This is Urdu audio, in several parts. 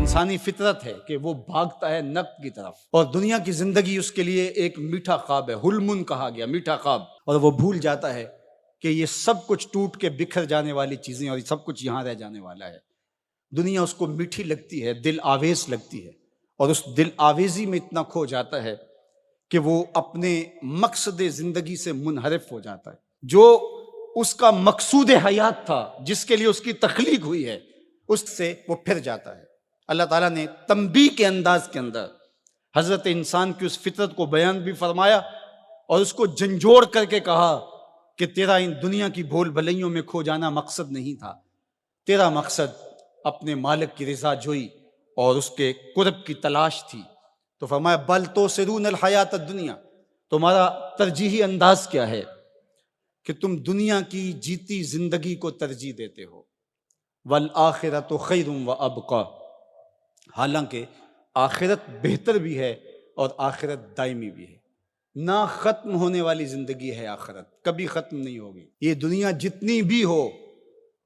انسانی فطرت ہے کہ وہ بھاگتا ہے نقد کی طرف، اور دنیا کی زندگی اس کے لیے ایک میٹھا خواب ہے، حلم کہا گیا، میٹھا خواب، اور وہ بھول جاتا ہے کہ یہ سب کچھ ٹوٹ کے بکھر جانے والی چیزیں اور یہ سب کچھ یہاں رہ جانے والا ہے۔ دنیا اس کو میٹھی لگتی ہے، دل آویز لگتی ہے، اور اس دل آویزی میں اتنا کھو جاتا ہے کہ وہ اپنے مقصد زندگی سے منحرف ہو جاتا ہے۔ جو اس کا مقصود حیات تھا، جس کے لیے اس کی تخلیق ہوئی ہے، اس سے وہ پھر جاتا ہے۔ اللہ تعالیٰ نے تنبیہ کے انداز کے اندر حضرت انسان کی اس فطرت کو بیان بھی فرمایا اور اس کو جھنجھوڑ کر کے کہا کہ تیرا ان دنیا کی بھول بھلائیوں میں کھو جانا مقصد نہیں تھا، تیرا مقصد اپنے مالک کی رضا جوئی اور اس کے قرب کی تلاش تھی۔ تو فرمایا بل تؤثرون الحیات الدنیا، تمہارا ترجیحی انداز کیا ہے کہ تم دنیا کی جیتی زندگی کو ترجیح دیتے ہو، والآخرۃ خیر وابقی، حالانکہ آخرت بہتر بھی ہے اور آخرت دائمی بھی ہے۔ نہ ختم ہونے والی زندگی ہے آخرت، کبھی ختم نہیں ہوگی۔ یہ دنیا جتنی بھی ہو،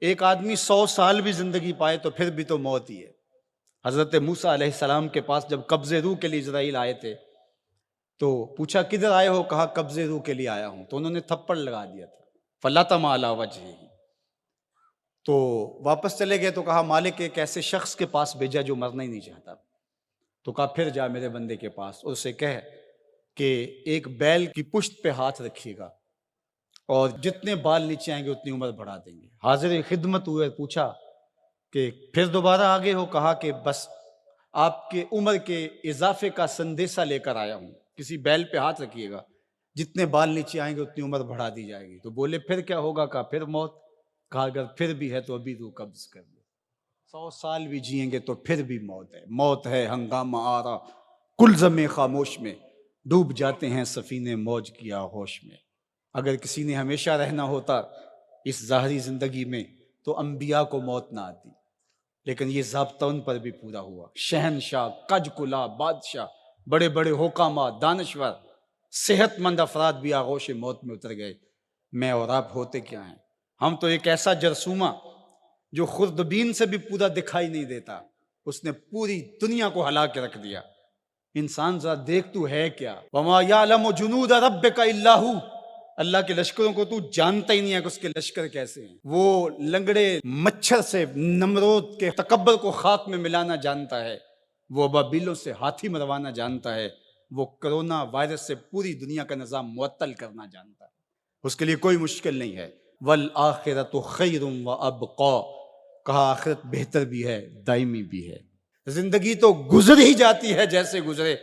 ایک آدمی 100 سال بھی زندگی پائے تو پھر بھی تو موت ہی ہے۔ حضرت موسیٰ علیہ السلام کے پاس جب قبض روح کے لیے اسرائیل آئے تھے تو پوچھا کدھر آئے ہو؟ کہا قبض روح کے لیے آیا ہوں، تو انہوں نے تھپڑ لگا دیا تھا، فلطم علی وجہہ۔ تو واپس چلے گئے تو کہا مالک ایک ایسے شخص کے پاس بھیجا جو مرنا ہی نہیں چاہتا۔ تو کہا پھر جا میرے بندے کے پاس اور اسے کہہ کہ ایک بیل کی پشت پہ ہاتھ رکھیے گا اور جتنے بال نیچے آئیں گے اتنی عمر بڑھا دیں گے۔ حاضر خدمت ہوئے، پوچھا کہ پھر دوبارہ آگے ہو؟ کہا کہ بس آپ کے عمر کے اضافے کا سندیسہ لے کر آیا ہوں، کسی بیل پہ ہاتھ رکھیے گا، جتنے بال نیچے آئیں گے اتنی عمر بڑھا دی جائے گی۔ تو بولے پھر کیا ہوگا؟ کہا پھر موت۔ کہا اگر پھر بھی ہے تو ابھی روح قبض کر لو، 100 سال بھی جئیں گے تو پھر بھی موت ہے۔ موت ہے ہنگامہ آرا کلزم خاموش میں، ڈوب جاتے ہیں سفینے موج کی آغوش میں۔ اگر کسی نے ہمیشہ رہنا ہوتا اس ظاہری زندگی میں تو انبیاء کو موت نہ آتی، لیکن یہ ضابطہ ان پر بھی پورا ہوا۔ شہنشاہ، کج کلا بادشاہ، بڑے بڑے حکامہ، دانشور، صحت مند افراد بھی آغوش موت میں اتر گئے۔ میں اور آپ ہوتے کیا ہیں؟ ہم تو ایک ایسا جرثومہ جو خوردبین سے بھی پورا دکھائی نہیں دیتا، اس نے پوری دنیا کو ہلا کے رکھ دیا۔ انسان ذرا دیکھ تو ہے کیا؟ وما یعلم جنود ربک الا ھو، اللہ کے لشکروں کو تو جانتا ہی نہیں ہے کہ اس کے لشکر کیسے ہیں۔ وہ لنگڑے مچھر سے نمرود کے تکبر کو خاک میں ملانا جانتا ہے، وہ ابابیلوں سے ہاتھی مروانا جانتا ہے، وہ کرونا وائرس سے پوری دنیا کا نظام معطل کرنا جانتا ہے۔ اس کے لیے کوئی مشکل نہیں ہے۔ والآخرۃ خیر وابقی، کہا آخرت بہتر بھی ہے، دائمی بھی ہے۔ زندگی تو گزر ہی جاتی ہے جیسے گزرے،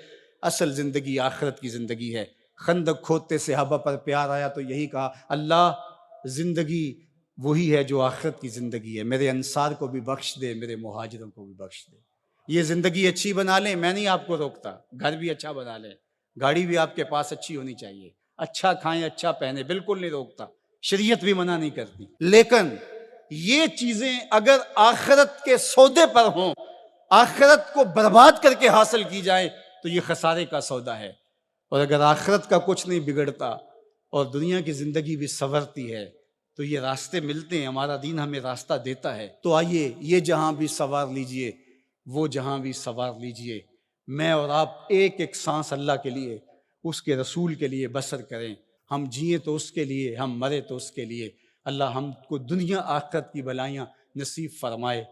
اصل زندگی آخرت کی زندگی ہے۔ خندق کھودتے صحابہ پر پیار آیا تو یہی کہا اللہ زندگی وہی ہے جو آخرت کی زندگی ہے، میرے انصار کو بھی بخش دے، میرے مہاجروں کو بھی بخش دے۔ یہ زندگی اچھی بنا لیں، میں نہیں آپ کو روکتا، گھر بھی اچھا بنا لیں، گاڑی بھی آپ کے پاس اچھی ہونی چاہیے، اچھا کھائیں اچھا پہنیں، بالکل نہیں روکتا، شریعت بھی منع نہیں کرتی، لیکن یہ چیزیں اگر آخرت کے سودے پر ہوں، آخرت کو برباد کر کے حاصل کی جائے تو یہ خسارے کا سودا ہے۔ اور اگر آخرت کا کچھ نہیں بگڑتا اور دنیا کی زندگی بھی سنورتی ہے تو یہ راستے ملتے ہیں، ہمارا دین ہمیں راستہ دیتا ہے۔ تو آئیے یہ جہاں بھی سوار لیجئے، وہ جہاں بھی سوار لیجئے، میں اور آپ ایک ایک سانس اللہ کے لیے، اس کے رسول کے لیے بسر کریں۔ ہم جئیں تو اس کے لیے، ہم مرے تو اس کے لیے۔ اللہ ہم کو دنیا آخرت کی بلائیاں نصیب فرمائے۔